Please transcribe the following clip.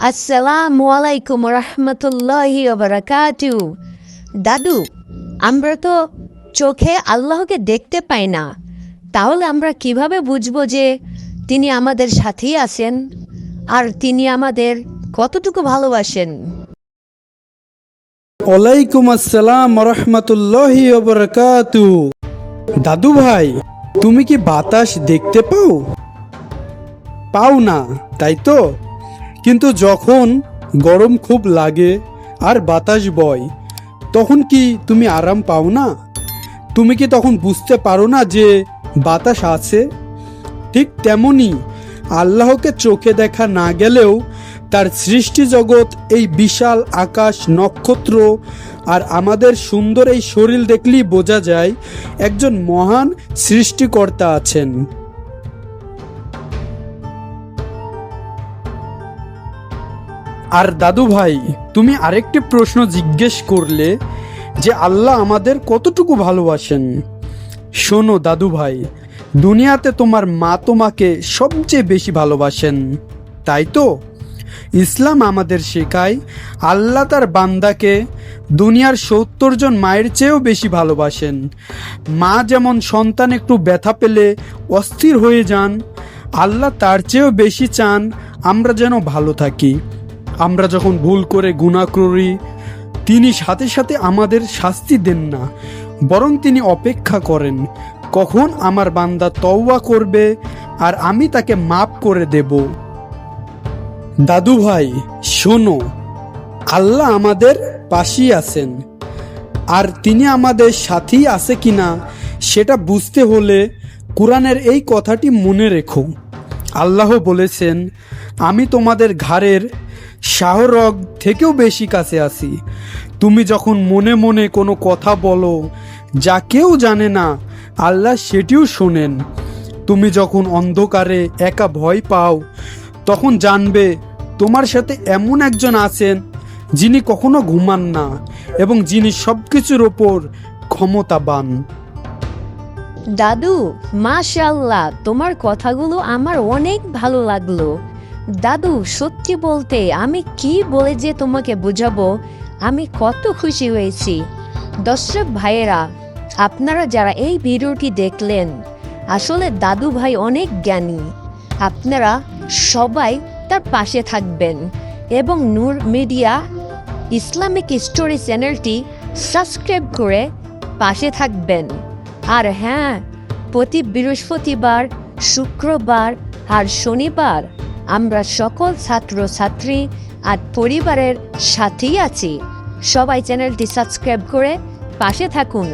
আসসালামু আলাইকুম রহমতুল্লাহি ওয়া দাদু, আমরা তো চোখে আল্লাহকে দেখতে পাই না, তাহলে আমরা কিভাবে বুঝবো যে তিনি আমাদের সাথেই আছেন আর তিনি আমাদের কতটুকু ভালোবাসেন? ওয়ালাইকুম আসসালাম রহমতুল্লাহি ওয়া বারাকাতুহু। দাদু ভাই, তুমি কি বাতাস দেখতে পাও? পাও না, তাই তো? কিন্তু যখন গরম খুব লাগে আর বাতাস বয়, তখন কি তুমি আরাম পাও না? তুমি কি তখন বুঝতে পারো না যে বাতাস আছে? ঠিক তেমনি আল্লাহকে চোখে দেখা না গেলেও তার সৃষ্টি জগৎ, এই বিশাল আকাশ, নক্ষত্র আর আমাদের সুন্দর এই শরীর দেখলেই বোঝা যায় একজন মহান সৃষ্টিকর্তা আছেন। আর দাদু ভাই, তুমি আরেকটি প্রশ্ন জিজ্ঞেস করলে যে আল্লাহ আমাদের কতটুকু ভালোবাসেন। শোনো দাদু ভাই, দুনিয়াতে তোমার মা তোমাকে সবচেয়ে বেশি ভালোবাসেন, তাই তো? ইসলাম আমাদের শেখায় আল্লাহ তার বান্দাকে দুনিয়ার ৭০ জন মায়ের চেয়েও বেশি ভালোবাসেন। মা যেমন সন্তান একটু ব্যথা পেলে অস্থির হয়ে যান, আল্লাহ তার চেয়েও বেশি চান আমরা যেন ভালো থাকি। আমরা যখন ভুল করে গুনাহ করি, তিনি সাথে সাথে আমাদের শাস্তি দেন না, বরং তিনি অপেক্ষা করেন কখন আমার বান্দা তওবা করবে আর আমি তাকে মাফ করে দেব। দাদু ভাই শোনো, আল্লাহ আমাদের পাশেই আছেন, আর তিনি আমাদের সাথেই আছে কিনা সেটা বুঝতে হলে কোরআনের এই কথাটি মনে রেখো। আল্লাহ বলেছেন, আমি তোমাদের ঘাড়ের শাহরগ থেকেও বেশি কাছে আছি। তুমি যখন মনে মনে কোনো কথা বলো যা কেউ জানে না, আল্লাহ সেটিও শোনেন। তুমি যখন অন্ধকারে একা ভয় পাও, তখন জানবে তোমার সাথে এমন একজন আছেন যিনি কখনো ঘুমান না এবং যিনি সবকিছুর ওপর ক্ষমতাবান। দাদু, মাশাআল্লাহ, তোমার কথাগুলো আমার অনেক ভালো লাগলো। দাদু, সত্যি বলতে আমি কি বলে যে তোমাকে বোঝাবো, আমি কত খুশি হয়েছি। দর্শক ভাইয়েরা, আপনারা যারা এই ভিডিওটি দেখলেন, আসলে দাদু ভাই অনেক জ্ঞানী। আপনারা সবাই তার পাশে থাকবেন এবং নূর মিডিয়া ইসলামিক স্টোরি চ্যানেলটি সাবস্ক্রাইব করে পাশে থাকবেন। আর হ্যাঁ, প্রতি বৃহস্পতিবার, শুক্রবার আর শনিবার আমরা সকল ছাত্রছাত্রী আর পরিবারের সাথেই আছি। সবাই চ্যানেলটি সাবস্ক্রাইব করে পাশে থাকুন।